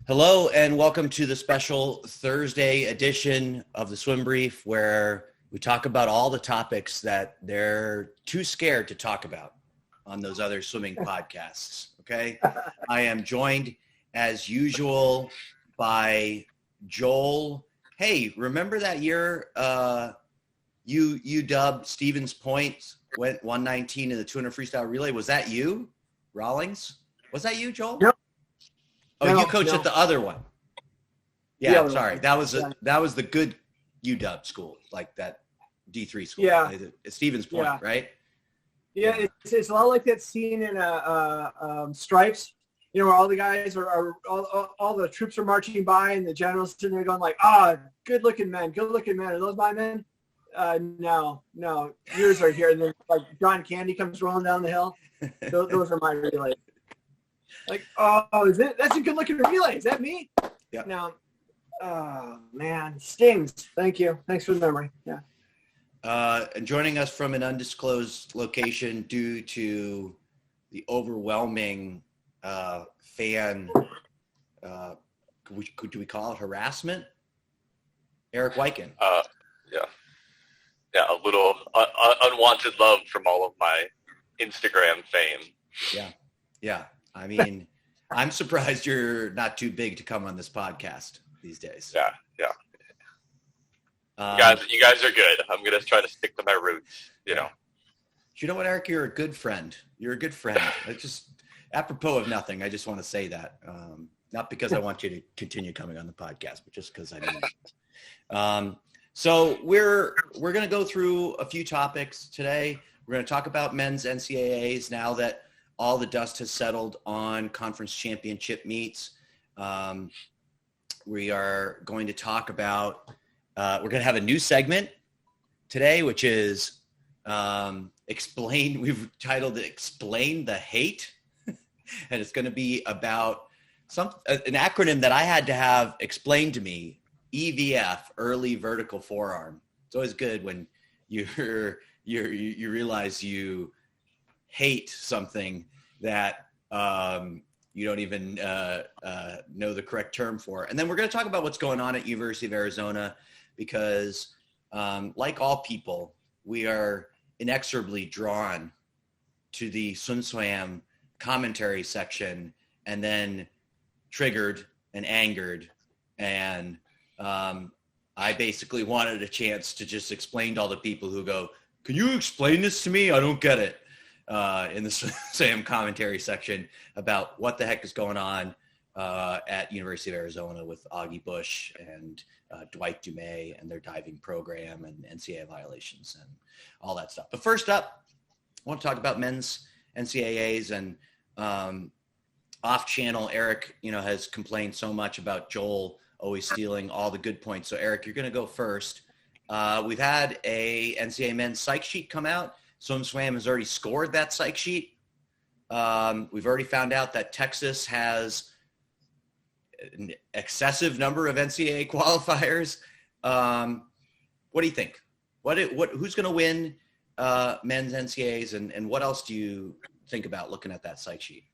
Hello and welcome to the special Thursday edition of the Swim Brief, where we talk about all the topics that they're too scared to talk about on those other swimming podcasts. Okay. I am joined as usual by Joel. Hey, remember that year you dubbed Stevens Point went 119 in the 200 freestyle relay? Was that you, Rawlings? Was that you, Joel? Yep. Oh, no, you coached at the other one. Yeah, sorry. That was the good UW school, like that D3 school. Yeah. Stevens Point, right? Yeah, it's a lot like that scene in Stripes, where all the guys are all the troops are marching by and the general's sitting there going like, good looking men. Are those my men? No, yours are here. And then like John Candy comes rolling down the hill. Those are my relays. Like, is it? That's a good looking relay. Is that me? Yeah. No. Oh man, stings. Thank you. Thanks for the memory. Yeah. And joining us from an undisclosed location due to the overwhelming fan, do we call it harassment? Erik Weiken. Yeah, a little unwanted love from all of my Instagram fame. Yeah. I mean, I'm surprised you're not too big to come on this podcast these days. Yeah. You guys are good. I'm going to try to stick to my roots, you know. You know what, Erik? You're a good friend. You're a good friend. It's just apropos of nothing. I just want to say that. Not because I want you to continue coming on the podcast, but just because I mean. So we're going to go through a few topics today. We're going to talk about men's NCAAs now that all the dust has settled on conference championship meets. We are going to talk about, we're going to have a new segment today, which is we've titled it Explain the Hate. And it's going to be about an acronym that I had to have explained to me, EVF, early vertical forearm. It's always good when you realize you hate something that you don't even know the correct term for. And then we're going to talk about what's going on at University of Arizona because like all people, we are inexorably drawn to the swim commentary section and then triggered and angered. And I basically wanted a chance to just explain to all the people who go, can you explain this to me? I don't get it. In the Sam commentary section about what the heck is going on at University of Arizona with Augie Bush and Dwight Dumais and their diving program and NCAA violations and all that stuff. But first up, I want to talk about men's NCAAs and off channel. Erik, has complained so much about Joel always stealing all the good points. So Erik, you're going to go first. We've had a NCAA men's psych sheet come out. SwimSwam has already scored that psych sheet. We've already found out that Texas has an excessive number of NCAA qualifiers. What do you think? Who's going to win men's NCAAs, and what else do you think about looking at that psych sheet?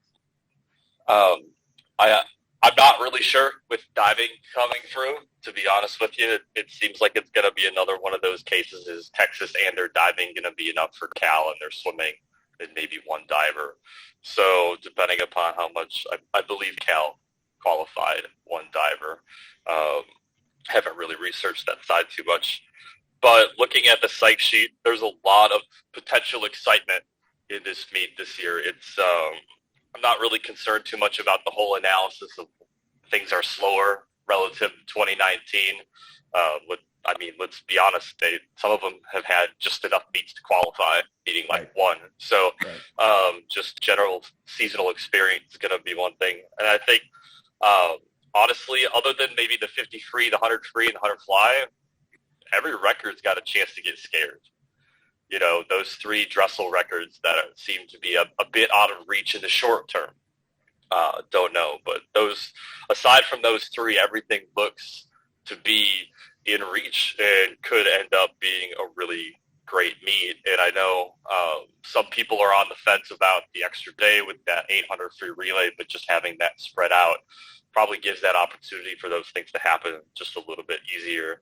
I'm not really sure with diving coming through. To be honest with you, it seems like it's going to be another one of those cases. Is Texas and their diving going to be enough for Cal and their swimming and maybe one diver? So depending upon how much, I believe Cal qualified one diver. Haven't really researched that side too much. But looking at the psych sheet, there's a lot of potential excitement in this meet this year. I'm not really concerned too much about the whole analysis of things are slower relative to 2019. Let's be honest, some of them have had just enough meets to qualify, meaning like one. So just general seasonal experience is going to be one thing. And I think, honestly, other than maybe the 50 free, the 100 free, and the 100 fly, every record's got a chance to get scared. Those three Dressel records that seem to be a bit out of reach in the short term. Don't know. But aside from those three, everything looks to be in reach and could end up being a really great meet. And I know some people are on the fence about the extra day with that 800 free relay, but just having that spread out probably gives that opportunity for those things to happen just a little bit easier.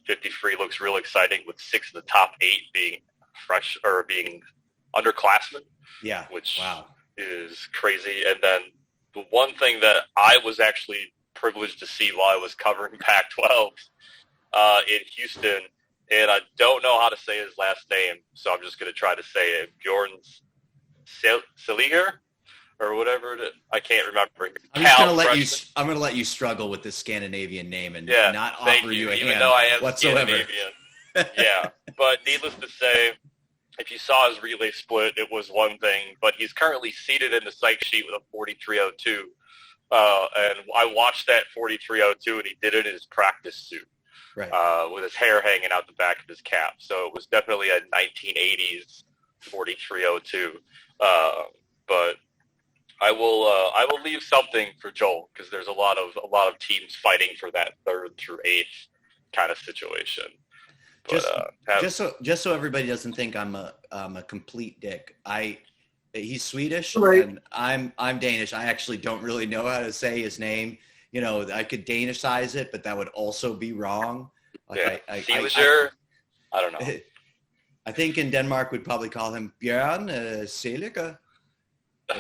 53 looks real exciting with 6 of the top 8 being fresh or being underclassmen. Yeah. Which wow. is crazy. And then the one thing that I was actually privileged to see while I was covering Pac-12 in Houston, and I don't know how to say his last name, so I'm just going to try to say it. Bjorn Seliger or whatever it is. I can't remember. I'm going to let you struggle with this Scandinavian name and not offer you a even hand though I am whatsoever. Scandinavian. Yeah, but needless to say, if you saw his relay split, it was one thing, but he's currently seated in the psych sheet with a 43.02. And I watched that 43.02, and he did it in his practice suit, right, with his hair hanging out the back of his cap. So it was definitely a 1980s 43.02. But I will leave something for Joel, because there's a lot of teams fighting for that 3rd through 8th kind of situation. But, just so everybody doesn't think I'm a complete dick. He's Swedish, right, and I'm Danish. I actually don't really know how to say his name. You know, I could Danishize it, but that would also be wrong. Like I don't know. I think in Denmark we'd probably call him Bjørn Seliger.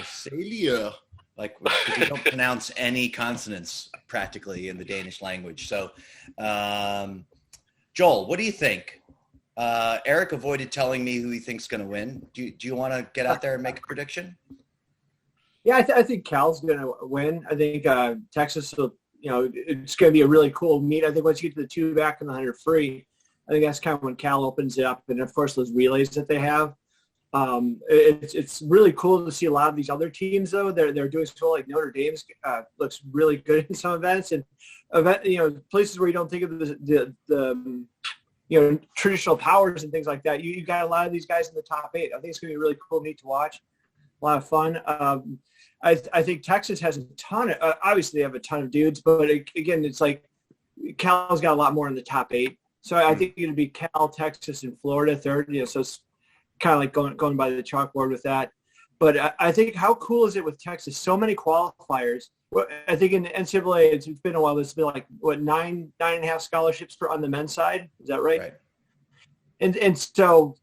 Celia, like we don't pronounce any consonants practically in the Danish language. So, Joel, what do you think? Erik avoided telling me who he thinks is going to win. Do you want to get out there and make a prediction? Yeah, I think Cal's going to win. I think Texas will, it's going to be a really cool meet. I think once you get to the 2 back and the 100 free, I think that's kind of when Cal opens it up. And, of course, those relays that they have. It's really cool to see a lot of these other teams, though. They're doing so, like Notre Dame's looks really good in some events. And, places where you don't think of the traditional powers and things like that. You got a lot of these guys in the top 8. I think it's going to be really cool, neat to watch. A lot of fun. I think Texas has a ton of, obviously they have a ton of dudes, but again, it's like Cal's got a lot more in the top 8. So I think it'll be Cal, Texas, and Florida third. So it's kind of like going by the chalkboard with that. But I think how cool is it with Texas? So many qualifiers. I think in the NCAA, it's been a while. There's been like, 9.5 scholarships on the men's side. Is that right? And so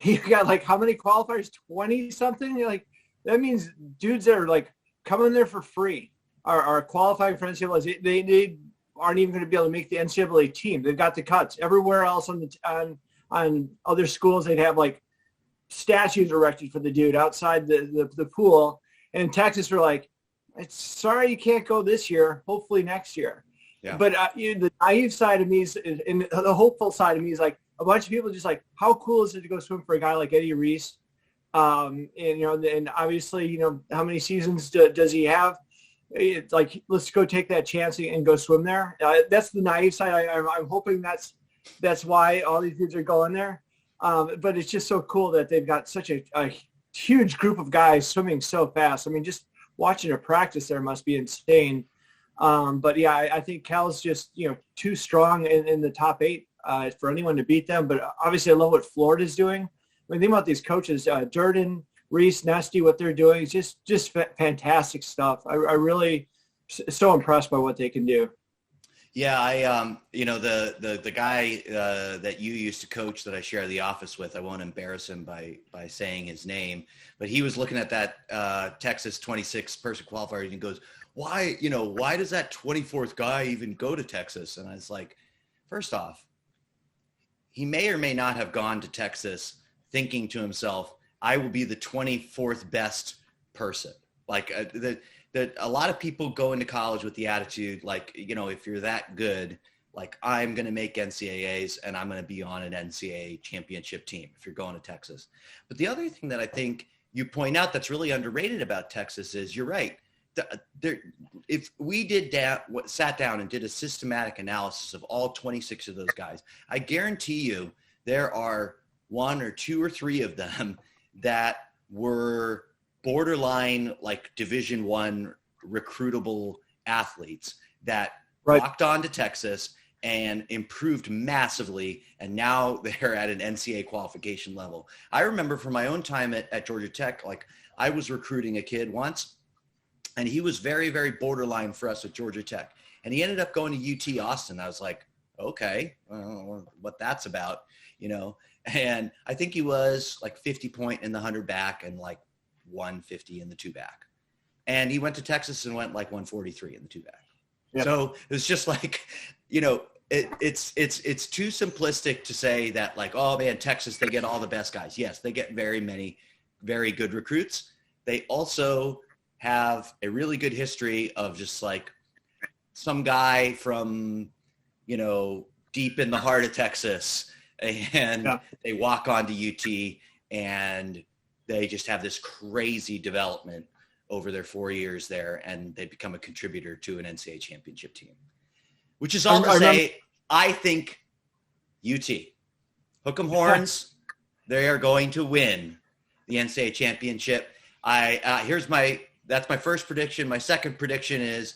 you got like how many qualifiers? 20 something. You're like, that means dudes that are like coming there for free are qualifying for NCAA. They aren't even going to be able to make the NCAA team. They've got the cuts everywhere else on other schools. They'd have like statues erected for the dude outside the pool. And in Texas, we're like, sorry you can't go this year. Hopefully next year. Yeah. But the naive side of me is, and the hopeful side of me is like a bunch of people just like, how cool is it to go swim for a guy like Eddie Reese? And obviously, how many seasons does he have? It's like, let's go take that chance and go swim there. That's the naive side. I'm hoping that's why all these dudes are going there. But it's just so cool that they've got such a huge group of guys swimming so fast. I mean, just watching a practice there must be insane. But yeah, I think Cal's just, too strong in the top 8 for anyone to beat them. But obviously I love what Florida's doing. I mean, think about these coaches, Durden, Reese, Nesty, what they're doing is just fantastic stuff. I really so impressed by what they can do. Yeah, the guy that you used to coach that I share the office with, I won't embarrass him by saying his name, but he was looking at that Texas 26 person qualifier and he goes, why does that 24th guy even go to Texas? And I was like, first off, he may or may not have gone to Texas thinking to himself, I will be the 24th best person. Like a lot of people go into college with the attitude, like, if you're that good, like I'm going to make NCAAs and I'm going to be on an NCAA championship team if you're going to Texas. But the other thing that I think you point out that's really underrated about Texas is you're right. If we sat down and did a systematic analysis of all 26 of those guys, I guarantee you there are 1 or 2 or 3 of them that were borderline like Division I recruitable athletes that walked on to Texas and improved massively, and now they're at an NCAA qualification level. I remember from my own time at Georgia Tech, like I was recruiting a kid once, And he was very, very borderline for us at Georgia Tech. And he ended up going to UT Austin. I was like, okay, I don't know what that's about, you know. And I think he was like 50 point in the 100 back and like 150 in the 2 back. And he went to Texas and went like 143 in the 2 back. Yep. So it was just like, you know, it's too simplistic to say that like, oh man, Texas, they get all the best guys. Yes, they get very many, very good recruits. They also have a really good history of just like some guy from, you know, deep in the heart of Texas, and they walk on to UT and they just have this crazy development over their 4 years there, and they become a contributor to an NCAA championship team, which is all to say, I think UT, hook 'em horns, they are going to win the NCAA championship. That's my first prediction. My second prediction is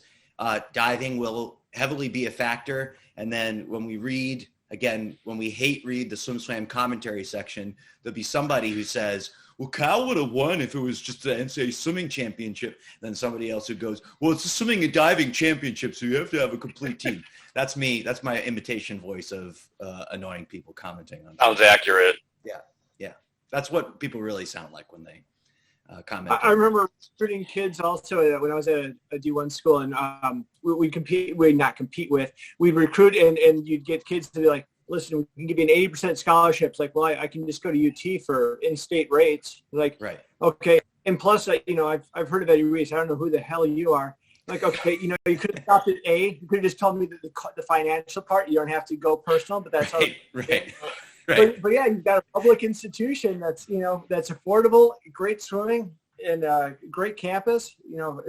diving will heavily be a factor. And then when we read, again, when we hate read the Swim Swam commentary section, there'll be somebody who says, well, Cal would have won if it was just the NCAA swimming championship. Then somebody else who goes, well, it's a swimming and diving championship, so you have to have a complete team. That's me. That's my imitation voice of annoying people commenting on that. Sounds accurate. Yeah. That's what people really sound like when they comment. I remember recruiting kids also when I was at a D1 school, and we'd recruit and you'd get kids to be like, listen, we can give you an 80% scholarship. It's like, well, I can just go to UT for in-state rates. Like, right. Okay. And plus, you know, I've heard of Eddie Reese. I don't know who the hell you are. Like, okay, you know, you could have stopped at A. You could have just told me the financial part. You don't have to go personal, but that's right. But yeah, you've got a public institution that's, you know, that's affordable, great swimming, and great campus. You know,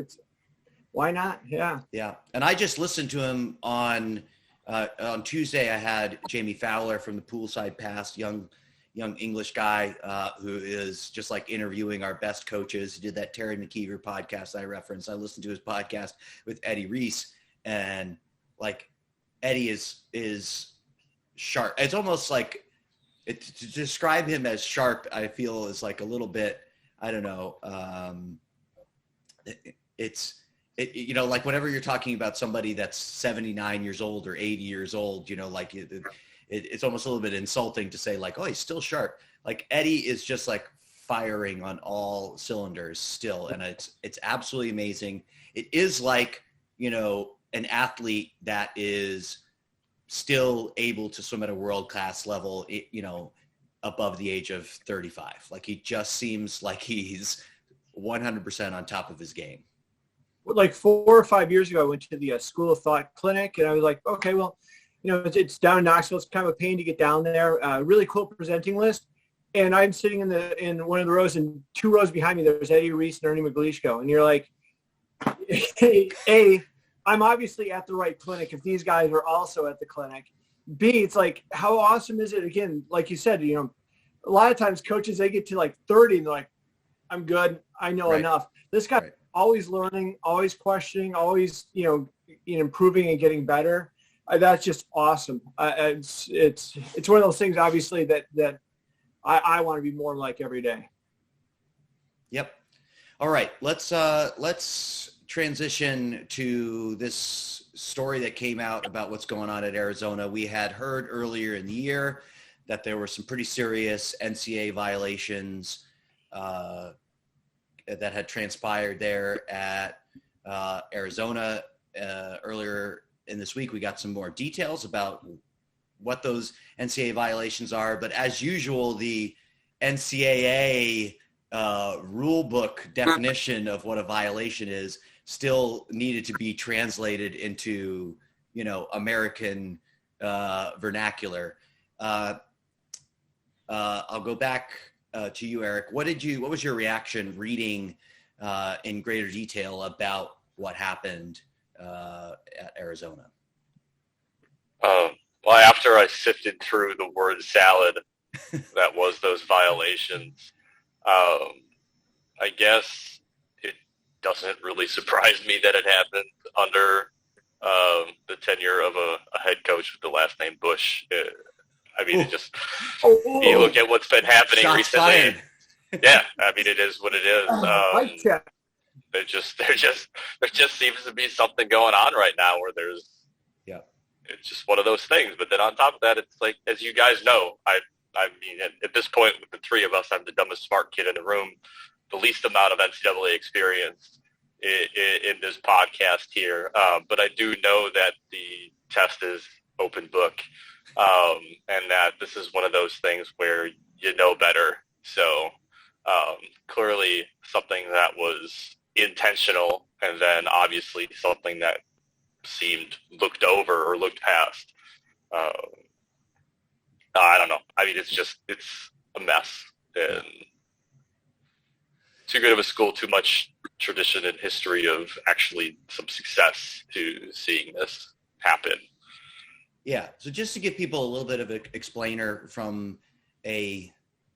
why not? Yeah. Yeah. And I just listened to him on Tuesday. I had Jamie Fowler from the Poolside Pass, young English guy who is just like interviewing our best coaches. He did that Terry McKeever podcast I referenced. I listened to his podcast with Eddie Reese, and like Eddie is sharp. It's almost like to describe him as sharp, I feel is like a little bit, I don't know. You know, like whenever you're talking about somebody that's 79 years old or 80 years old, you know, like it's almost a little bit insulting to say like, oh, he's still sharp. Like Eddie is just like firing on all cylinders still. And it's absolutely amazing. It is like, you know, an athlete that is still able to swim at a world-class level, you know, above the age of 35. Like he just seems like he's 100% on top of his game. Like 4 or 5 years ago, I went to the School of Thought clinic, and I was like, okay, well, you know, it's down in Knoxville. It's kind of a pain to get down there. Really cool presenting list. And I'm sitting in one of the rows, and 2 rows behind me, there's Eddie Reese and Ernie McGleishko. And you're like, A, I'm obviously at the right clinic if these guys are also at the clinic. B, it's like, how awesome is it? Again, like you said, you know, a lot of times coaches, they get to like 30 and they're like, I'm good. I know enough. This guy always learning, always questioning, always, you know, improving and getting better. That's just awesome. It's one of those things, obviously, that I want to be more like every day. Yep. All right. Let's transition to this story that came out about what's going on at Arizona. We had heard earlier in the year that there were some pretty serious NCAA violations that had transpired there at Arizona. Earlier in this week, we got some more details about what those NCAA violations are. But as usual, the NCAA rule book definition of what a violation is still needed to be translated into, you know, American vernacular. I'll go back to you, Erik. What was your reaction reading in greater detail about what happened at Arizona? Well, after I sifted through the word salad that was those violations, I guess it doesn't really surprise me that it happened under the tenure of a head coach with the last name Bush. I mean, it just, you look at what's been happening recently. Yeah, I mean, it is what it is. there just seems to be something going on right now where it's just one of those things. But then on top of that, it's like, as you guys know, I mean, at this point with the three of us, I'm the dumbest smart kid in the room, the least amount of NCAA experience in this podcast here. But I do know that the test is open book, and that this is one of those things where you know better. So clearly something that was intentional, and then obviously something that seemed looked over or looked past. I don't know. I mean, it's a mess. And too good of a school, too much tradition and history of actually some success to seeing this happen. Yeah. So just to give people a little bit of an explainer from a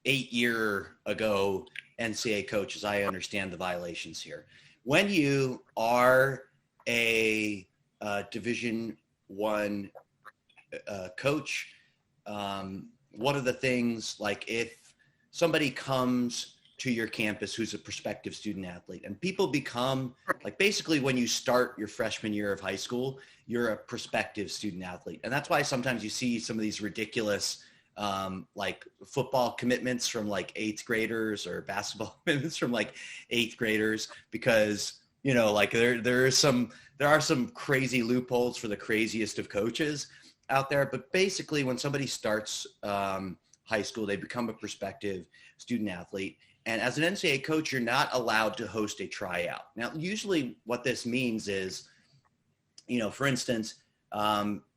8-year ago NCAA coach, as I understand the violations here. When you are a Division I coach, one of the things, like if somebody comes to your campus who's a prospective student athlete, and people become, like, basically when you start your freshman year of high school, you're a prospective student athlete. And that's why sometimes you see some of these ridiculous like football commitments from like 8th graders, or basketball commitments from like 8th graders, because, you know, like there are some crazy loopholes for the craziest of coaches out there. But basically when somebody starts high school, they become a prospective student athlete. And as an NCAA coach, you're not allowed to host a tryout. Now, usually what this means is, you know, for instance,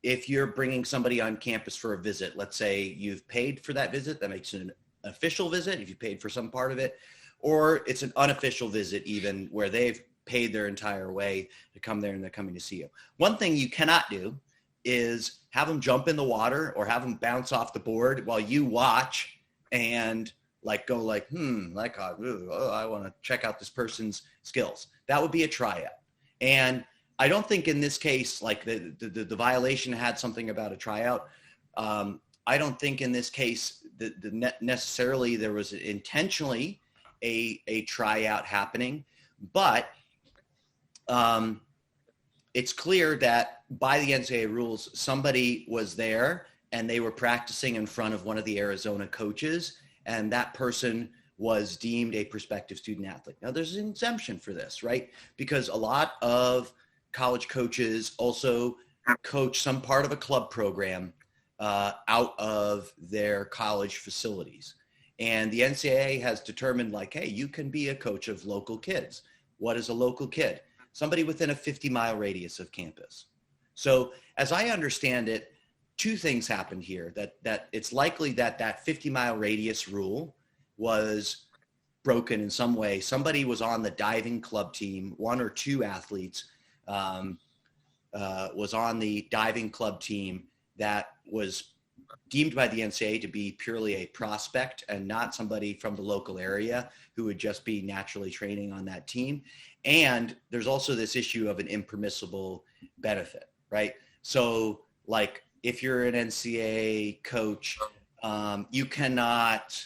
if you're bringing somebody on campus for a visit, let's say you've paid for that visit, that makes it an official visit if you paid for some part of it, or it's an unofficial visit even where they've paid their entire way to come there and they're coming to see you. One thing you cannot do is have them jump in the water or have them bounce off the board while you watch and like go like, I want to check out this person's skills. That would be a tryout. And I don't think in this case, like the violation had something about a tryout. I don't think in this case necessarily there was intentionally a tryout happening, but it's clear that by the NCAA rules, somebody was there and they were practicing in front of one of the Arizona coaches, and that person was deemed a prospective student athlete. Now there's an exemption for this, right? Because a lot of college coaches also coach some part of a club program out of their college facilities. And the NCAA has determined, like, hey, you can be a coach of local kids. What is a local kid? Somebody within a 50-mile radius of campus. So as I understand it, two things happened here. That it's likely that 50-mile radius rule was broken in some way. Somebody was on the diving club team, one or two athletes was on the diving club team that was deemed by the NCAA to be purely a prospect and not somebody from the local area who would just be naturally training on that team. And there's also this issue of an impermissible benefit, right? So like if you're an NCAA coach, you cannot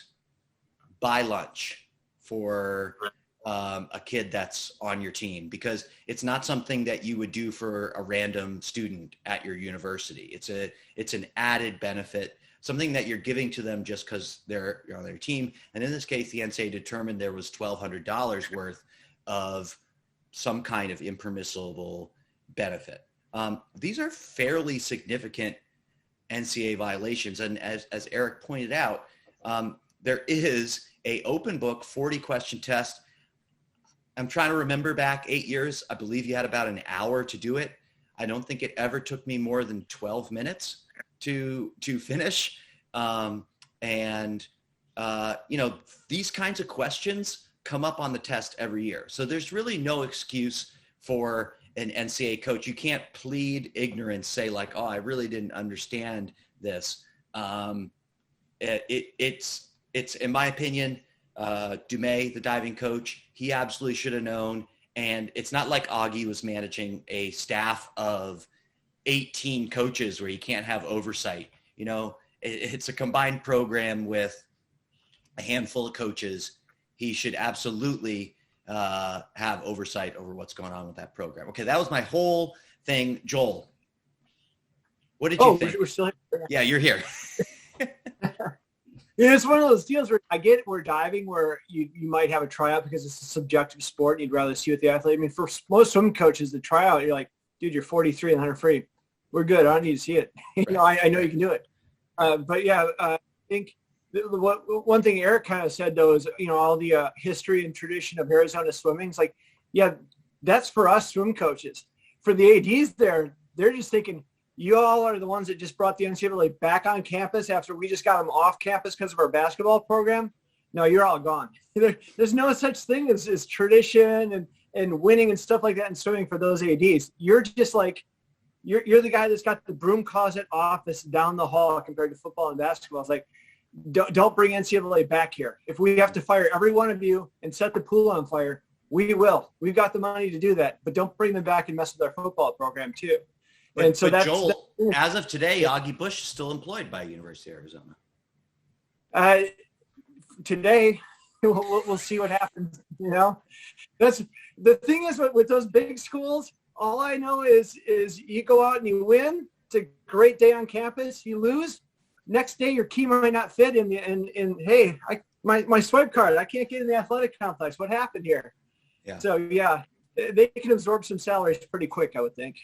buy lunch for a kid that's on your team, because it's not something that you would do for a random student at your university. It's an added benefit, something that you're giving to them just because they're on their team. And in this case, the NCAA determined there was $1,200 worth of some kind of impermissible benefit. These are fairly significant NCAA violations. And as Erik pointed out, there is a open book 40-question test. I'm trying to remember back 8 years. I believe you had about an hour to do it. I don't think it ever took me more than 12 minutes to finish. You know, these kinds of questions come up on the test every year. So there's really no excuse for an NCAA coach. You can't plead ignorance, say like, oh, I really didn't understand this. It's in my opinion, Dumais, the diving coach, he absolutely should have known. And it's not like Augie was managing a staff of 18 coaches where you can't have oversight. You know, it's a combined program with a handful of coaches. He should absolutely have oversight over what's going on with that program. Okay, that was my whole thing. Joel, what did you think? We're still here. Yeah, you're here. Yeah, it's one of those deals where I get it. We're diving where you might have a tryout because it's a subjective sport and you'd rather see what the athlete. I mean, for most swim coaches, the tryout, you're like, dude, you're 43 and 100 free. We're good. I don't need to see it. You know, I know you can do it. But yeah, I think one thing Erik kind of said though is, you know, all the history and tradition of Arizona swimming. It's like, yeah, that's for us swim coaches. For the ADs there, they're just thinking, you all are the ones that just brought the NCAA back on campus after we just got them off campus because of our basketball program. No, you're all gone. There's no such thing as tradition and winning and stuff like that in swimming for those ADs. You're just like, you're the guy that's got the broom closet office down the hall compared to football and basketball. It's like, don't bring NCAA back here. If we have to fire every one of you and set the pool on fire, we will. We've got the money to do that, but don't bring them back and mess with our football program too. But Joel, as of today, Augie Bush is still employed by University of Arizona. Today, we'll see what happens. You know, that's the thing is with those big schools. All I know is you go out and you win. It's a great day on campus. You lose. Next day, your key might not fit in. Hey, my swipe card, I can't get in the athletic complex. What happened here? Yeah. So yeah, they can absorb some salaries pretty quick, I would think.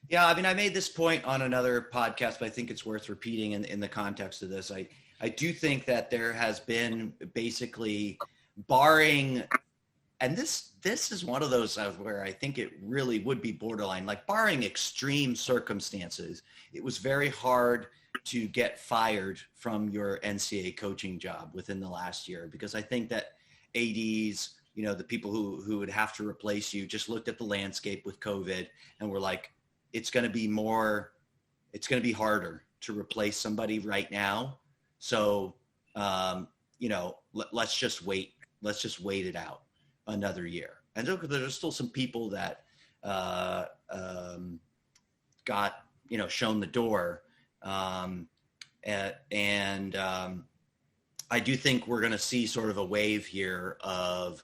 Yeah, I mean, I made this point on another podcast, but I think it's worth repeating in the context of this. I do think that there has been basically barring, and this is one of those where I think it really would be borderline, like barring extreme circumstances, it was very hard to get fired from your NCAA coaching job within the last year, because I think that ADs, you know, the people who would have to replace you just looked at the landscape with COVID and were like, it's going to be harder to replace somebody right now. So, you know, let's just wait. Let's just wait it out another year. And there's still some people that got, you know, shown the door. I do think we're going to see sort of a wave here of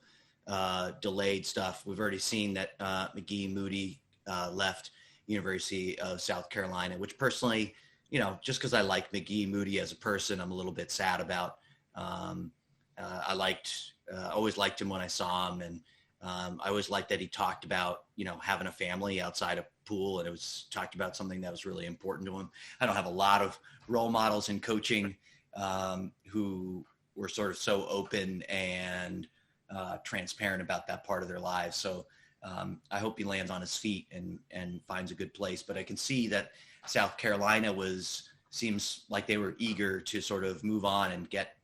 delayed stuff. We've already seen that McGee Moody left University of South Carolina, which personally, you know, just because I like McGee Moody as a person, I'm a little bit sad about. I always liked him when I saw him, and I always liked that he talked about, you know, having a family outside of pool, and it was talked about something that was really important to him. I don't have a lot of role models in coaching who were sort of so open and transparent about that part of their lives. So I hope he lands on his feet and finds a good place. But I can see that South Carolina seems like they were eager to sort of move on and get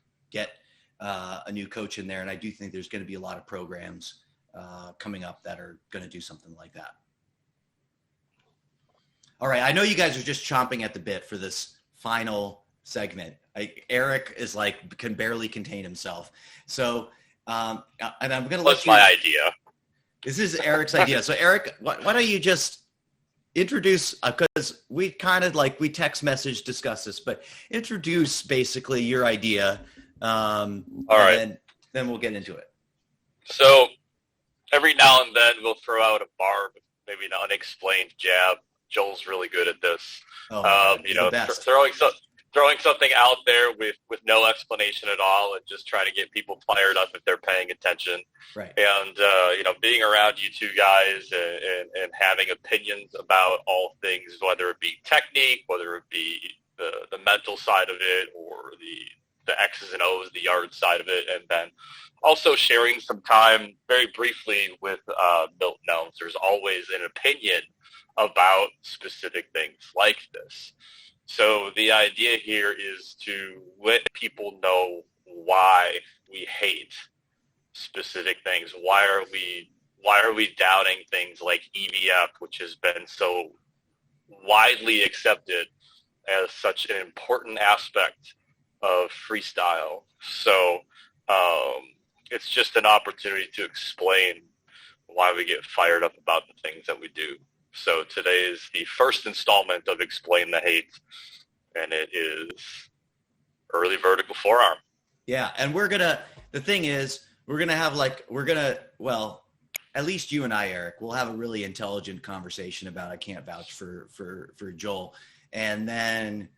a new coach in there. And I do think there's going to be a lot of programs coming up that are going to do something like that. All right. I know you guys are just chomping at the bit for this final segment. Erik is like, can barely contain himself. So, and I'm going to let you. That's my idea. This is Erik's idea. So Erik, why don't you just introduce, because we kind of like, we text message discuss this, but introduce basically your idea. All right. And then we'll get into it. So every now and then we'll throw out a barb, maybe an unexplained jab. Joel's really good at this. You know, throwing something out there with no explanation at all and just trying to get people fired up if they're paying attention. Right. And, you know, being around you two guys and having opinions about all things, whether it be technique, whether it be the mental side of it or the X's and O's, the yard side of it, and then also sharing some time very briefly with Milton Elms. There's always an opinion about specific things like this. So the idea here is to let people know why we hate specific things. Why are we doubting things like EVF, which has been so widely accepted as such an important aspect of freestyle? So it's just an opportunity to explain why we get fired up about the things that we do. So today is the first installment of Explain the Hate, and it is early vertical forearm. Yeah, and the thing is, well, at least you and I, Erik, we'll have a really intelligent conversation about, I can't vouch for Joel. And then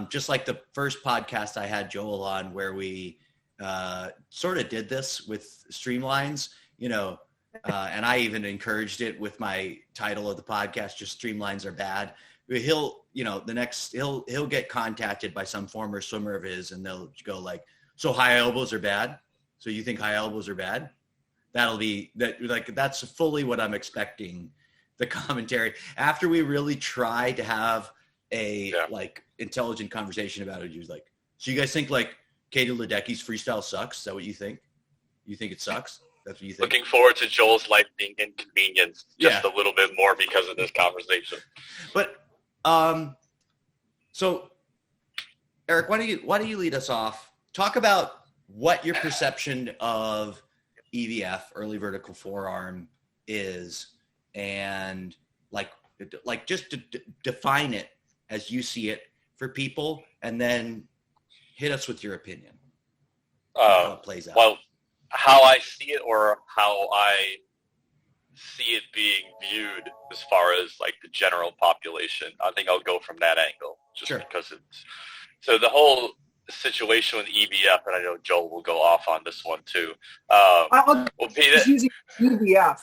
just like the first podcast I had Joel on, where we sort of did this with streamlines, and I even encouraged it with my title of the podcast, just Streamlines Are Bad. He'll get contacted by some former swimmer of his, and they'll go like, so high elbows are bad? So you think high elbows are bad? That's fully what I'm expecting, the commentary. After we really try to have a intelligent conversation about it, he was like, so you guys think like Katie Ledecky's freestyle sucks? Is that what you think? You think it sucks? That's what you think? Looking forward to Joel's life being inconvenienced just a little bit more because of this conversation. But so Erik, why don't you lead us off? Talk about what your perception of EVF, early vertical forearm, is, and like just define it as you see it for people, and then hit us with your opinion. How it plays out. Well, how I see it, or how I see it being viewed as far as like the general population. I think I'll go from that angle, just because it's so the whole situation with EVF, and I know Joel will go off on this one too. Using EVF,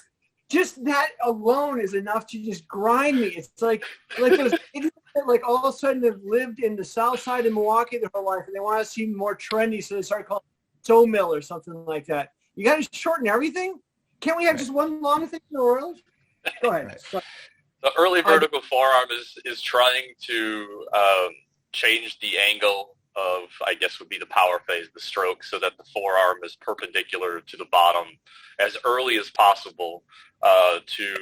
just that alone is enough to just grind me. It's like those idiots that like all of a sudden have lived in the South Side of Milwaukee their whole life, and they want to seem more trendy, so they start calling it Sawmill or something like that. You got to shorten everything. Can't we have just one long thing in the world? Go ahead. The early vertical forearm is trying to change the angle of, I guess would be the power phase, the stroke, so that the forearm is perpendicular to the bottom as early as possible to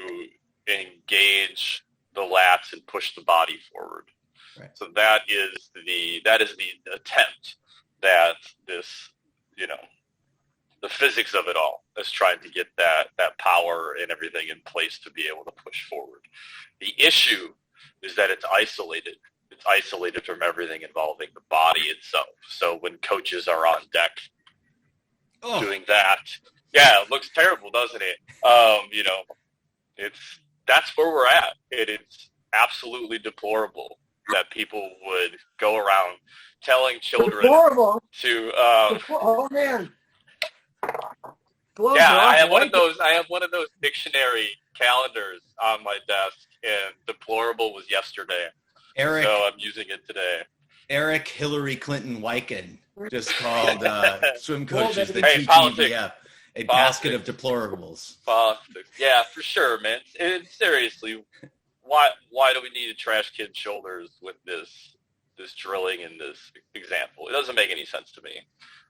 engage the lats and push the body forward. Right. So that is the attempt that this, the physics of it all is trying to get that power and everything in place to be able to push forward. The issue is that it's isolated. It's isolated from everything involving the body itself. So when coaches are on deck doing that, it looks terrible, doesn't it? That's where we're at. It is absolutely deplorable that people would go around telling children to. Oh man. I have one of those dictionary calendars on my desk, and deplorable was yesterday. Erik, so I'm using it today. Erik Hillary Clinton Wyken just called swim coaches that teach EVF a basket of deplorables. Politics. Yeah, for sure, man. Seriously, why do we need to trash kids' shoulders with this drilling and this example? It doesn't make any sense to me.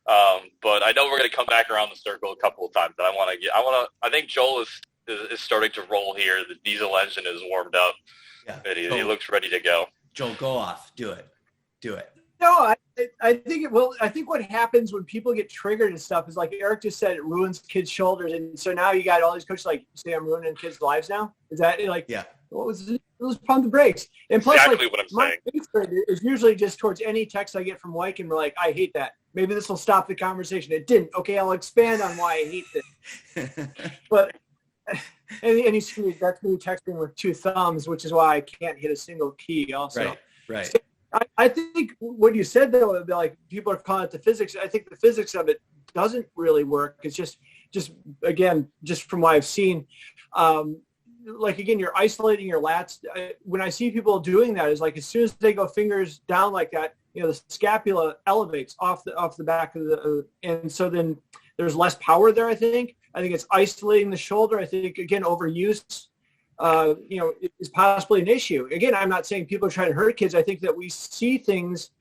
But I know we're going to come back around the circle a couple of times. But I think Joel is starting to roll here. The diesel engine is warmed up. Yeah. And he looks ready to go. Joel, go off. Do it. No, I think what happens when people get triggered and stuff is, like Erik just said, it ruins kids' shoulders. And so now you got all these coaches like, say, I'm ruining kids' lives now. Is that like, what was it? Let's pump the brakes. And plus, exactly what I'm saying. My is usually just towards any text I get from Wyken, we're like, I hate that. Maybe this will stop the conversation. It didn't. Okay, I'll expand on why I hate this. But and he's that's me texting with two thumbs, which is why I can't hit a single key. Also, right. So I think what you said though, like people are calling it the physics. I think the physics of it doesn't really work. It's just again, just from what I've seen. Like again, you're isolating your lats. When I see people doing that, is like as soon as they go fingers down like that, the scapula elevates off the back of the, and so then there's less power there. I think it's isolating the shoulder. I think again, overuse, is possibly an issue. Again, I'm not saying people are trying to hurt kids. I think that we see things,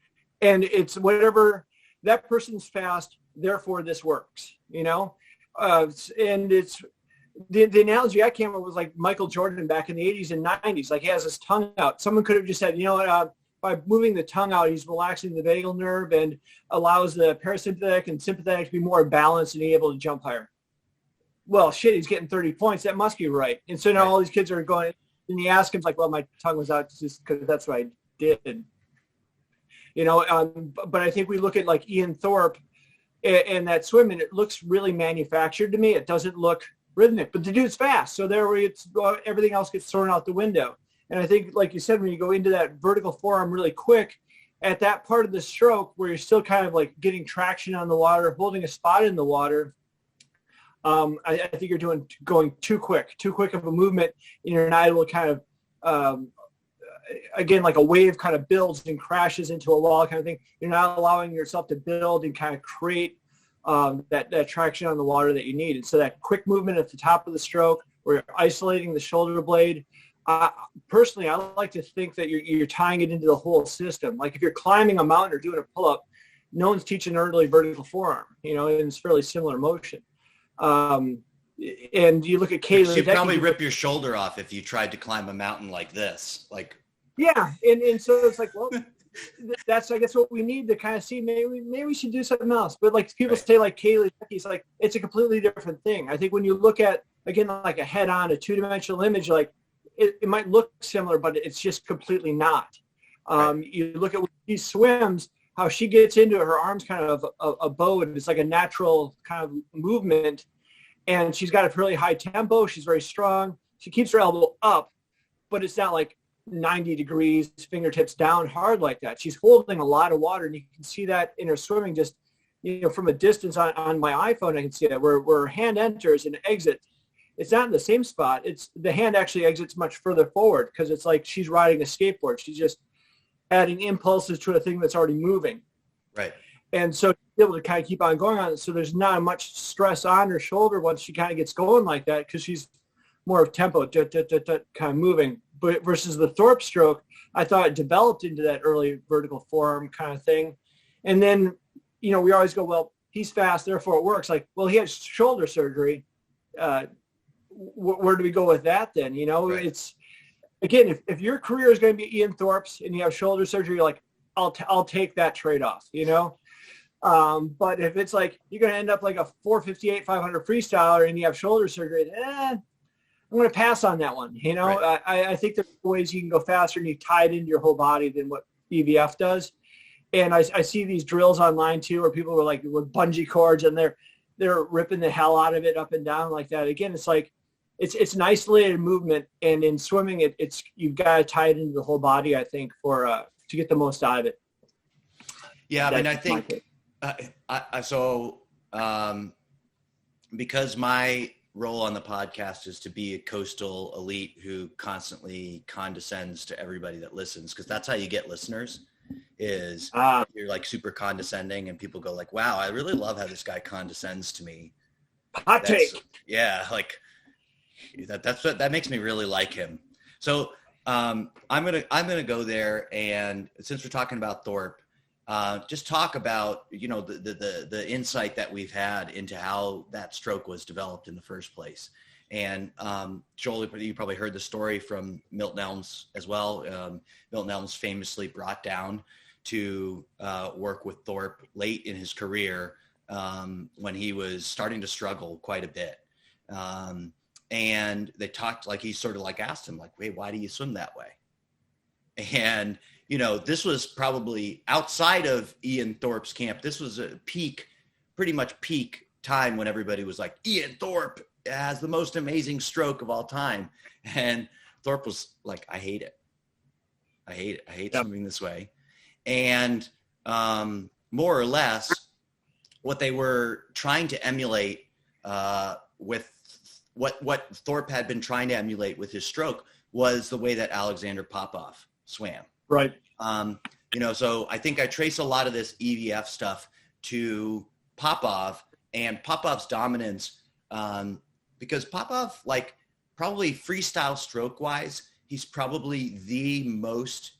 and it's whatever that person's fast, therefore this works. And it's. The analogy I came up with was like Michael Jordan back in the 80s and 90s. Like he has his tongue out. Someone could have just said, by moving the tongue out, he's relaxing the vagal nerve and allows the parasympathetic and sympathetic to be more balanced and be able to jump higher. Well, shit, he's getting 30 points. That must be right. And so now all these kids are going, and you ask him, like, well, my tongue was out just because that's what I did. But I think we look at like Ian Thorpe and that swim, and it looks really manufactured to me. It doesn't look rhythmic. But the dude's fast, so there everything else gets thrown out the window. And I think, like you said, when you go into that vertical forearm really quick, at that part of the stroke where you're still kind of like getting traction on the water, holding a spot in the water, I think you're going too quick of a movement, and you're not able to kind of, again, like a wave kind of builds and crashes into a wall kind of thing. You're not allowing yourself to build and kind of create that traction on the water that you need. And so that quick movement at the top of the stroke where you're isolating the shoulder blade, personally, I like to think that you're tying it into the whole system. Like if you're climbing a mountain or doing a pull-up, no one's teaching early vertical forearm, and it's fairly similar motion. And you look at Kaylee. You'd probably rip your shoulder off if you tried to climb a mountain like this. Yeah, and so it's like, well, that's, I guess, what we need to kind of see. Maybe we should do something else. But like people say, like Kaylee, it's like it's a completely different thing. I think when you look at, again, like a head-on, a two-dimensional image, like it might look similar, but it's just completely not. You look at when she swims, how she gets into her arms kind of a bow, and it's like a natural kind of movement. And she's got a fairly high tempo. She's very strong. She keeps her elbow up, but it's not like 90 degrees, fingertips down hard like that. She's holding a lot of water, and you can see that in her swimming just, from a distance on my iPhone. I can see that where her hand enters and exits. It's not in the same spot. It's the hand actually exits much further forward because it's like she's riding a skateboard. She's just adding impulses to a thing that's already moving. Right. And so she's able to kind of keep on going on it. So there's not much stress on her shoulder once she kind of gets going like that because she's more of tempo, kind of moving. But versus the Thorpe stroke, I thought it developed into that early vertical forearm kind of thing. And then, we always go, well, he's fast, therefore it works. Like, well, he had shoulder surgery. Where do we go with that then? Right. It's, again, if your career is going to be Ian Thorpe's and you have shoulder surgery, you're like, I'll take that trade-off, but if it's like you're going to end up like a 458 500 freestyler and you have shoulder surgery, I'm going to pass on that one. Right. I think there's ways you can go faster and you tie it into your whole body than what EVF does. And I see these drills online too where people are like with bungee cords and they're ripping the hell out of it up and down like that. Again, it's like it's an isolated movement, and in swimming it's you've got to tie it into the whole body, I think, for to get the most out of it. Yeah, I think because my role on the podcast is to be a coastal elite who constantly condescends to everybody that listens, because that's how you get listeners, is you're like super condescending and people go like, wow, I really love how this guy condescends to me. Hot take. Yeah, like that makes me really like him. So I'm gonna go there, and since we're talking about Thorpe, just talk about the insight that we've had into how that stroke was developed in the first place. And Joel, you probably heard the story from Milton Elms as well. Milton Elms famously brought down to work with Thorpe late in his career when he was starting to struggle quite a bit. And they talked, like he sort of like asked him like, wait, why do you swim that way? And, this was probably outside of Ian Thorpe's camp. This was a pretty much peak time when everybody was like, Ian Thorpe has the most amazing stroke of all time. And Thorpe was like, I hate it. I hate swimming this way. And more or less what they were trying to emulate with what Thorpe had been trying to emulate with his stroke was the way that Alexander Popov swam. Right. So I think I trace a lot of this EVF stuff to Popov and Popov's dominance, because Popov, like, probably freestyle stroke wise, he's probably the most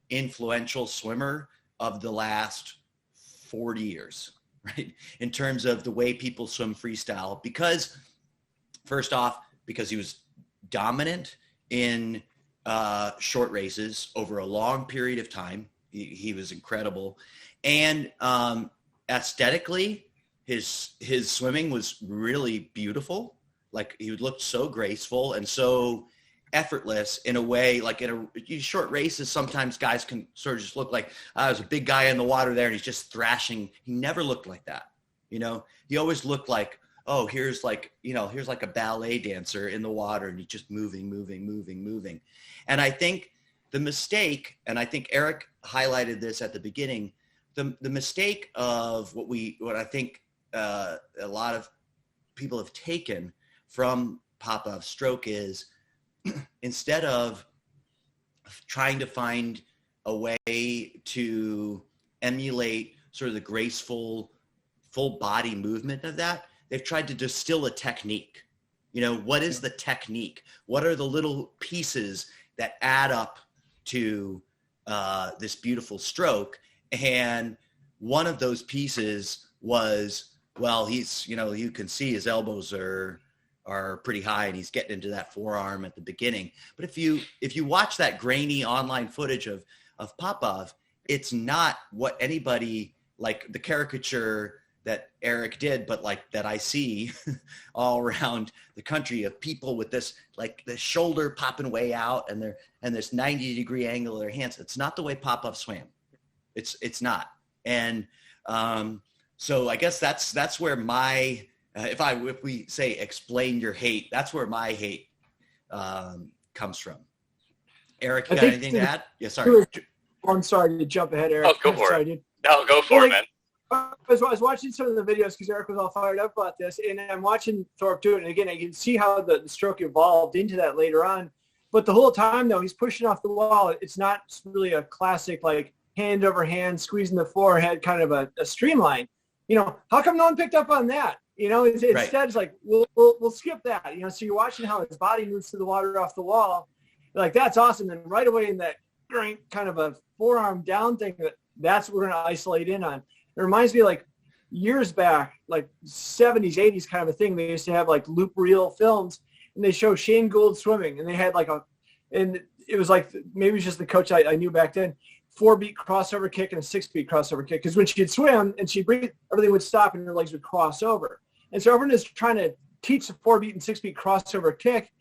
influential swimmer of the last 40 years, right? In terms of the way people swim freestyle, because first off, because he was dominant in short races over a long period of time. He was incredible. And aesthetically, his swimming was really beautiful. Like, he looked so graceful and so effortless in a way, like in short races, sometimes guys can sort of just look like, there's a big guy in the water there and he's just thrashing. He never looked like that. He always looked like oh, here's like a ballet dancer in the water and he's just moving. And I think the mistake, and I think Erik highlighted this at the beginning, the mistake of what I think a lot of people have taken from Popov's stroke is instead of trying to find a way to emulate sort of the graceful full body movement of that, they've tried to distill a technique. What is the technique? What are the little pieces that add up to this beautiful stroke? And one of those pieces was, well, he's, you can see his elbows are pretty high and he's getting into that forearm at the beginning. But if you watch that grainy online footage of Popov, it's not what anybody, like the caricature that Erik did, but like that I see all around the country of people with this, like the shoulder popping way out and this 90-degree angle of their hands. It's not the way Popov swam. It's not. And so I guess that's where my, if we say explain your hate, that's where my hate comes from. Erik, you got anything to add? Yeah, sorry. I'm sorry to jump ahead, Erik. Oh, go for it. No, go for it, man. I was watching some of the videos because Erik was all fired up about this, and I'm watching Thorpe do it. And again, I can see how the stroke evolved into that later on. But the whole time, though, he's pushing off the wall. It's not really a classic, like, hand over hand, squeezing the forehead, kind of a streamline. How come no one picked up on that? Instead, right. It's like, we'll skip that. So you're watching how his body moves through the water off the wall. You're like, that's awesome. And right away in that kind of a forearm down thing, that's what we're going to isolate in on. It reminds me, like, years back, like 70s, 80s kind of a thing. They used to have, like, loop reel films, and they show Shane Gould swimming. And they had, and it was like, maybe it was just the coach I knew back then, 4-beat crossover kick and a 6-beat crossover kick. Because when she'd swim and she'd breathe, everything would stop and her legs would cross over. And so everyone is trying to teach the 4-beat and 6-beat crossover kick.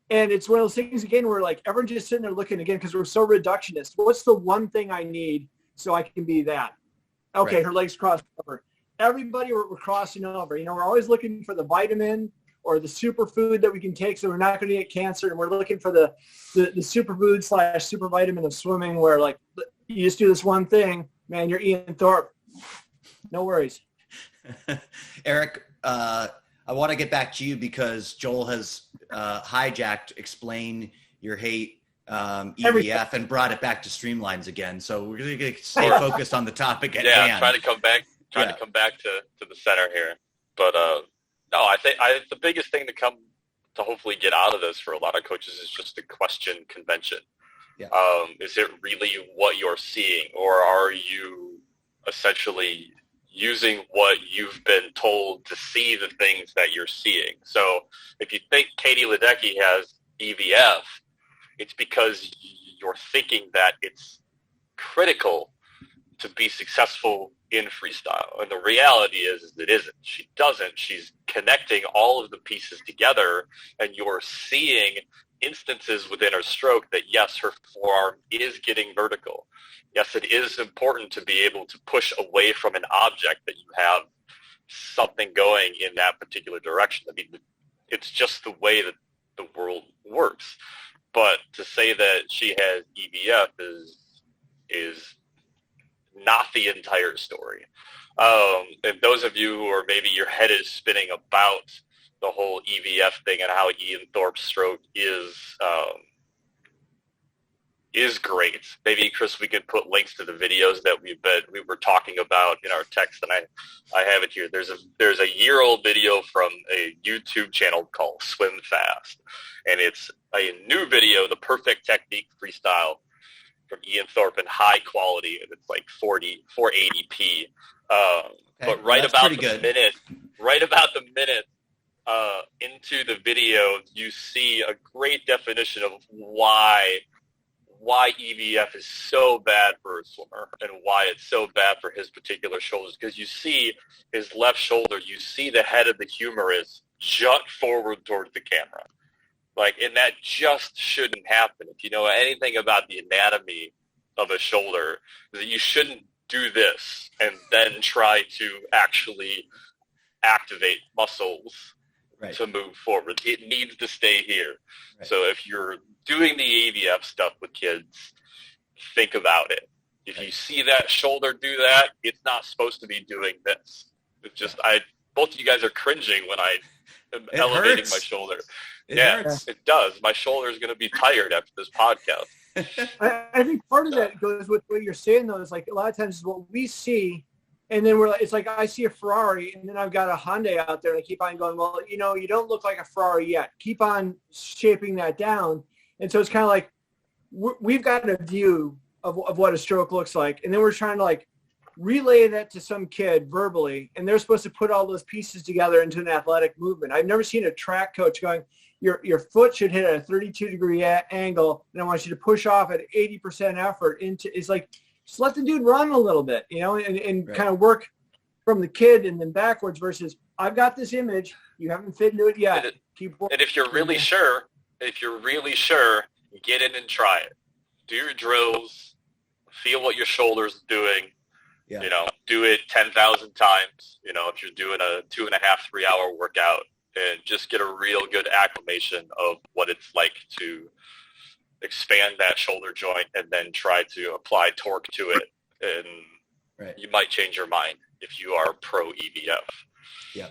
And it's one of those things, again, where, like, everyone's just sitting there looking, again, because we're so reductionist. What's the one thing I need so I can be that? Okay, right. Her legs crossed over. Everybody we're crossing over. We're always looking for the vitamin or the superfood that we can take so we're not going to get cancer. And we're looking for the superfood / super vitamin of swimming where, like, you just do this one thing, man, you're Ian Thorpe. No worries. Erik, I want to get back to you because Joel has hijacked Explain Your Hate EVF and brought it back to streamlines again. So we're going to stay focused on the topic at hand. Yeah, trying to come back to the center here. But no, I think the biggest thing to hopefully get out of this for a lot of coaches is just the question convention. Yeah. Is it really what you're seeing, or are you essentially using what you've been told to see the things that you're seeing? So if you think Katie Ledecky has EVF, it's because you're thinking that it's critical to be successful in freestyle. And the reality is it isn't. She doesn't. She's connecting all of the pieces together, and you're seeing instances within her stroke that, yes, her forearm is getting vertical. Yes, it is important to be able to push away from an object that you have something going in that particular direction. I mean, it's just the way that the world works. But to say that she has EVF is not the entire story. And those of you who are maybe your head is spinning about the whole EVF thing and how Ian Thorpe's stroke is great. Maybe, Chris, we could put links to the videos that we were talking about in our text, and I have it here. There's a year-old video from a YouTube channel called Swim Fast, and it's a new video, the perfect technique freestyle from Ian Thorpe in high quality, and it's like 480p. But right about the minute into the video, you see a great definition of why EVF is so bad for a swimmer and why it's so bad for his particular shoulders. Because you see his left shoulder, you see the head of the humerus jut forward towards the camera. And that just shouldn't happen. If you know anything about the anatomy of a shoulder, that you shouldn't do this and then try to actually activate muscles Right. to move forward. It needs to stay here. Right. So if you're doing the EVF stuff with kids, think about it. If you see that shoulder do that, it's not supposed to be doing this. It's just, both of you guys are cringing when I am elevating hurts. my shoulder. It yeah, hurts. it does. My shoulder is going to be tired after this podcast. I think part of that goes with what you're saying, though, is like a lot of times what we see, and then we're like, it's like I see a Ferrari, and then I've got a Hyundai out there, and I keep on going, well, you know, you don't look like a Ferrari yet. Keep on shaping that down. And so it's kind of like we've got a view of what a stroke looks like, and then we're trying to like relay that to some kid verbally, and they're supposed to put all those pieces together into an athletic movement. I've never seen a track coach going, your foot should hit at a 32-degree angle, and I want you to push off at 80% effort into. It's like, just let the dude run a little bit, you know, and Right. kind of work from the kid and then backwards versus I've got this image, you haven't fit into it yet. Keep working. And if you're really sure, get in and try it. Do your drills, feel what your shoulder's doing. Yeah. You know, do it 10,000 times, you know, if you're doing a 2.5, 3 hour workout, and just get a real good acclimation of what it's like to expand that shoulder joint and then try to apply torque to it. And Right. you might change your mind if you are pro EVF. Yeah.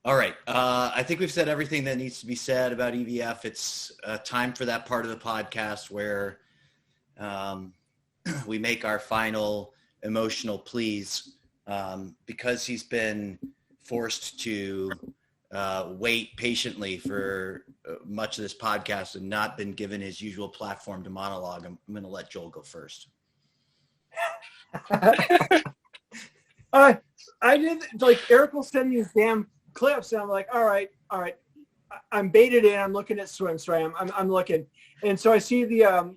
All right. I think we've said everything that needs to be said about EVF. It's time for that part of the podcast where we make our final emotional pleas, because he's been forced to wait patiently for much of this podcast and not been given his usual platform to monologue. I'm going to let Joel go first. I did, like, Erik will send me these damn clips, and I'm like, all right. I'm baited in. I'm looking at SwimSwam. I'm looking. And so I see the, I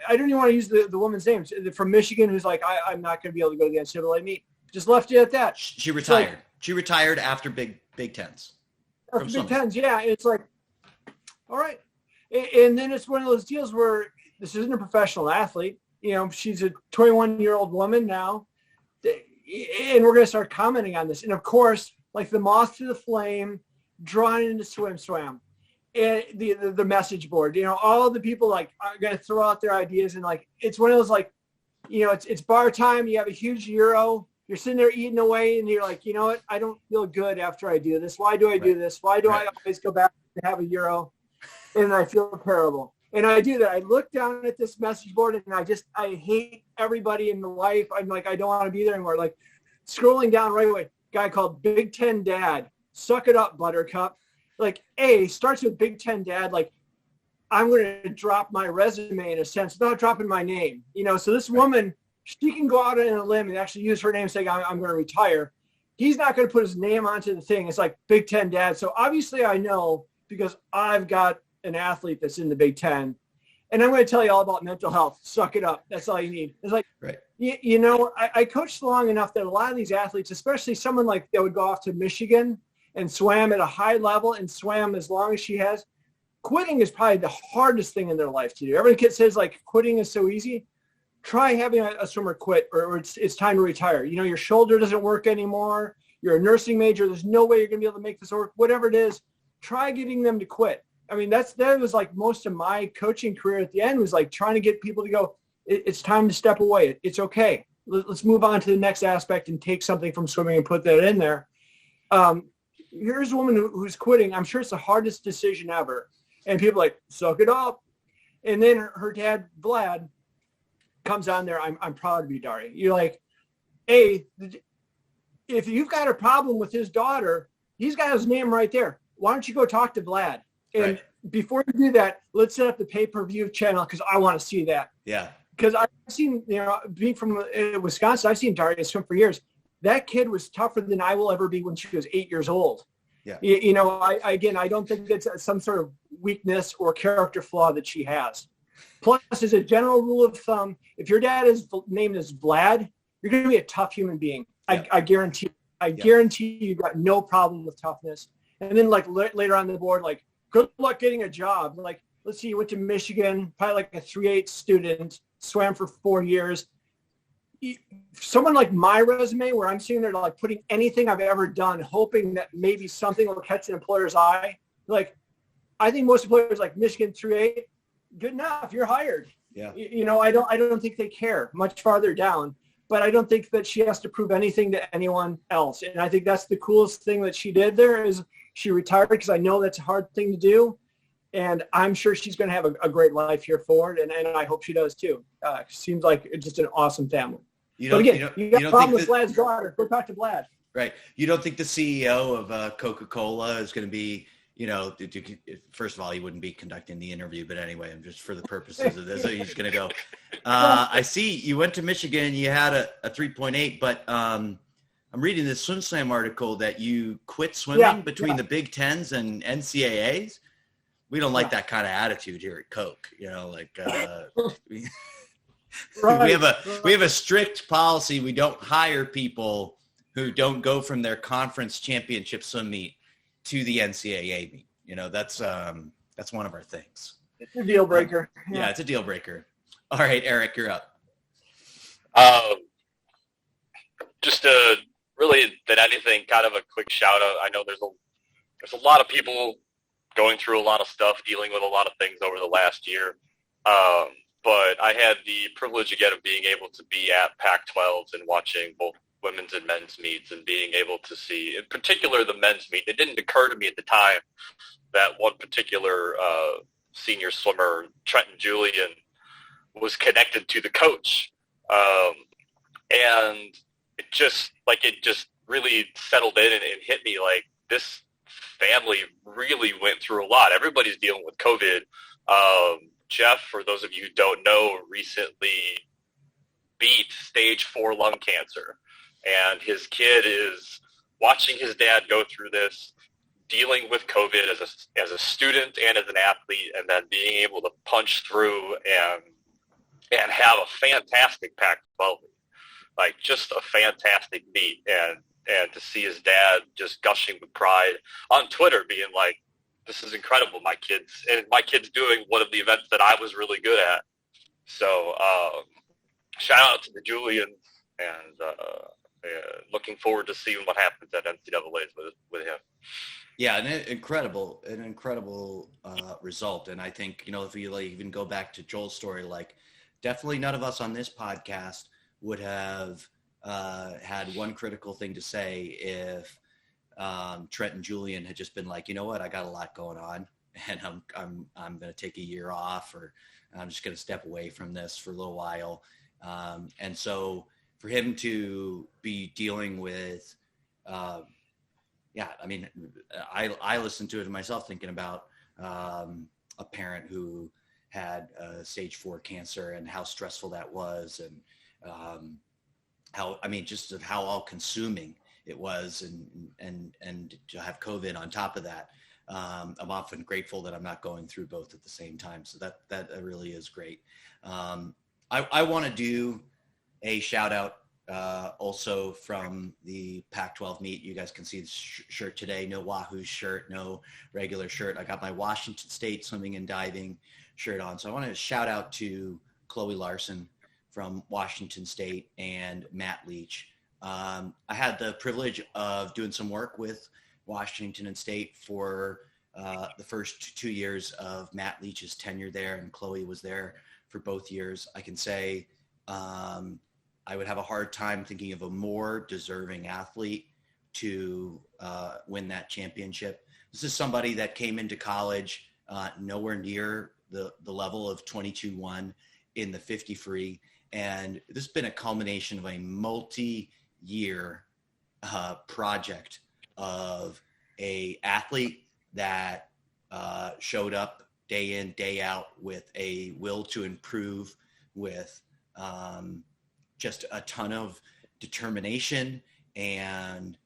don't even want to use the woman's name, from Michigan, who's like, I'm not going to be able to go to the NCAA meet. Just left it at that. She retired. She retired after Big Tens. After Big Tens, yeah. It's like, all right. And then it's one of those deals where this isn't a professional athlete. You know, she's a 21-year-old woman now. And we're going to start commenting on this. And of course, like the moth to the flame, drawn into SwimSwam. And the message board, you know, all the people like are going to throw out their ideas. And like, it's one of those, like, you know, it's bar time. You have a huge Euro. You're sitting there eating away, and you're like, you know what? I don't feel good after I do this. Why do I do this? Why do I always go back to have a Euro? And I feel terrible. And I do that. I look down at this message board, and I hate everybody in the life. I'm like, I don't want to be there anymore. Like, scrolling down right away, guy called Big Ten Dad. Suck it up, Buttercup. Like, starts with Big Ten Dad. Like, I'm going to drop my resume in a sense without dropping my name. You know, so this woman, she can go out on a limb and actually use her name saying, I'm going to retire. He's not going to put his name onto the thing. It's like Big Ten Dad. So obviously I know, because I've got an athlete that's in the Big Ten. And I'm going to tell you all about mental health. Suck it up. That's all you need. It's like, you know, I coached long enough that a lot of these athletes, especially someone like that would go off to Michigan and swam at a high level and swam as long as she has, quitting is probably the hardest thing in their life to do. Every kid says, like, quitting is so easy. Try having a swimmer quit, or it's time to retire. You know, your shoulder doesn't work anymore. You're a nursing major. There's no way you're going to be able to make this work. Whatever it is, try getting them to quit. I mean, that was like most of my coaching career at the end, was like trying to get people to go, it's time to step away. It's okay. Let's move on to the next aspect and take something from swimming and put that in there. Here's a woman who's quitting. I'm sure it's the hardest decision ever. And people are like, suck it up. And then her dad, Vlad, comes on there. I'm proud of you, Dari. You're like, if you've got a problem with his daughter, he's got his name right there. Why don't you go talk to Vlad? And before you do that, let's set up the pay-per-view channel, because I want to see that. Yeah. Because I've seen, you know, being from Wisconsin, I've seen Daria swim for years. That kid was tougher than I will ever be when she was 8 years old. Yeah. You know, I don't think it's some sort of weakness or character flaw that she has. Plus, as a general rule of thumb, if your dad is named as Vlad, you're going to be a tough human being. Yeah. I guarantee. I guarantee you've got no problem with toughness. And then, like, later on the board, like, good luck getting a job. Like, let's see, you went to Michigan, probably like a 3.8 student, swam for 4 years. someone like my resume, where I'm sitting there like putting anything I've ever done, hoping that maybe something will catch an employer's eye. Like, I think most employers like Michigan 3A, good enough, you're hired. Yeah. I don't think they care much farther down, but I don't think that she has to prove anything to anyone else. And I think that's the coolest thing that she did there is she retired, because I know that's a hard thing to do. And I'm sure she's going to have a great life here forward. And I hope she does too. Seems like it's just an awesome family. You got a problem with Vlad's daughter. Go talk to Vlad. Right. You don't think the CEO of Coca-Cola is going to be, first of all, he wouldn't be conducting the interview, but anyway, I'm just for the purposes of this, he's going to go. I see you went to Michigan, you had a 3.8, but I'm reading this Swim Slam article that you quit swimming between the Big Tens and NCAAs. We don't like that kind of attitude here at Coke, we have a strict policy. We don't hire people who don't go from their conference championship swim meet to the NCAA meet. That's one of our things. It's a deal breaker. Yeah, it's a deal breaker. All right, Erik, you're up. Just really than anything, kind of a quick shout out. I know there's a lot of people going through a lot of stuff, dealing with a lot of things over the last year. But I had the privilege again of being able to be at Pac-12s and watching both women's and men's meets and being able to see, in particular, the men's meet. It didn't occur to me at the time that one particular senior swimmer, Trenton Julian, was connected to the coach. And it just really settled in and hit me like this family really went through a lot. Everybody's dealing with COVID. Jeff, for those of you who don't know, recently beat stage 4 lung cancer. And his kid is watching his dad go through this, dealing with COVID as a student and as an athlete, and then being able to punch through and have a fantastic Pac-12, like just a fantastic meet. And to see his dad just gushing with pride on Twitter, being like, this is incredible. My kid's doing one of the events that I was really good at. So shout out to the Julians, and looking forward to seeing what happens at NCAA's with him. Yeah, an incredible result. And I think, if you even go back to Joel's story, like definitely none of us on this podcast would have had one critical thing to say if Trenton Julian had just been like, you know what, I got a lot going on, and I'm going to take a year off, or I'm just going to step away from this for a little while. And so for him to be dealing with, I listened to it myself, thinking about a parent who had stage 4 cancer and how stressful that was, and how all consuming it was, and to have COVID on top of that. I'm often grateful that I'm not going through both at the same time. So that really is great. I want to do a shout out also from the Pac-12 meet. You guys can see the shirt today. No Wahoo shirt, no regular shirt. I got my Washington State swimming and diving shirt on. So I want to shout out to Chloe Larson from Washington State and Matt Leach. I had the privilege of doing some work with Washington and State for the first 2 years of Matt Leach's tenure there, and Chloe was there for both years. I can say I would have a hard time thinking of a more deserving athlete to win that championship. This is somebody that came into college nowhere near the level of 22-1 in the 50 free. And this has been a culmination of a multi-year project of a athlete that showed up day in, day out with a will to improve, with just a ton of determination. And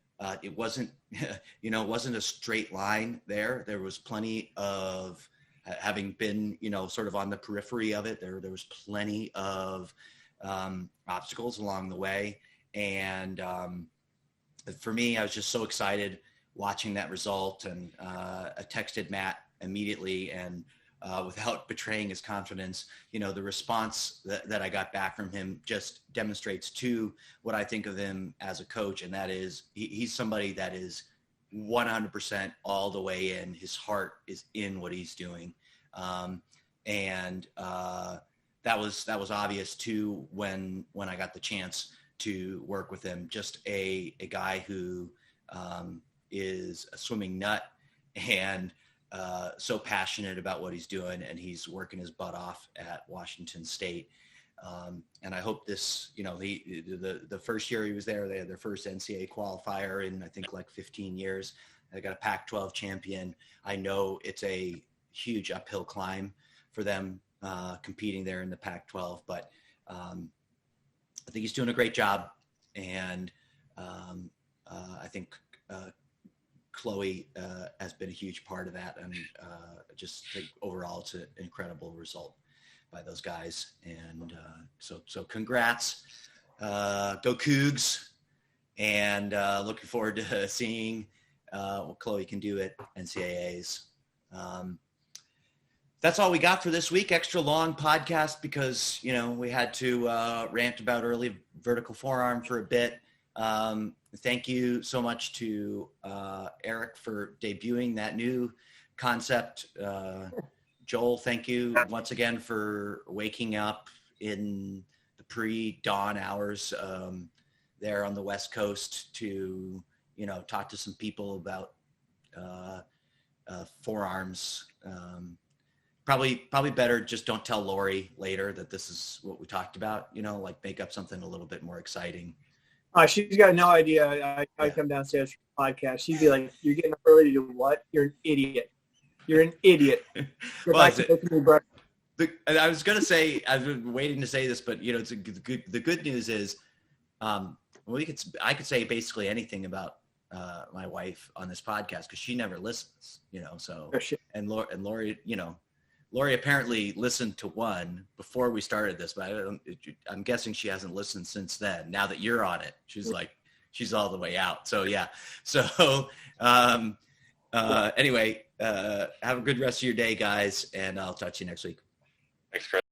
it wasn't, it wasn't a straight line there. There was plenty of, having been, sort of on the periphery of it, there was plenty of obstacles along the way. And for me, I was just so excited watching that result, and I texted Matt immediately and without betraying his confidence. The response that I got back from him just demonstrates to what I think of him as a coach. And that is he's somebody that is 100% all the way in. His heart is in what he's doing. That was obvious too when I got the chance to work with him. Just a guy who is a swimming nut and so passionate about what he's doing, and he's working his butt off at Washington State. And I hope this, the first year he was there, they had their first NCAA qualifier in I think like 15 years. They got a Pac-12 champion. I know it's a huge uphill climb for them competing there in the Pac-12, but I think he's doing a great job. And I think Chloe has been a huge part of that. And just think overall it's an incredible result by those guys. And so congrats, go Cougs, and looking forward to seeing what Chloe can do at NCAAs. That's all we got for this week. Extra long podcast because, we had to rant about early vertical forearm for a bit. Thank you so much to Erik for debuting that new concept. Joel, thank you once again for waking up in the pre-dawn hours there on the West Coast to, talk to some people about forearms. Probably better just don't tell Lori later that this is what we talked about, make up something a little bit more exciting. She's got no idea. I come downstairs for the podcast. She'd be like, "You're getting up early to do what? You're an idiot. You're an idiot." I was going to say, I've been waiting to say this, but the good news is I could say basically anything about my wife on this podcast because she never listens, so, and Lori, Lori apparently listened to one before we started this, but I'm guessing she hasn't listened since then. Now that you're on it, she's all the way out. So yeah. So anyway, have a good rest of your day, guys, and I'll talk to you next week. Thanks, Chris.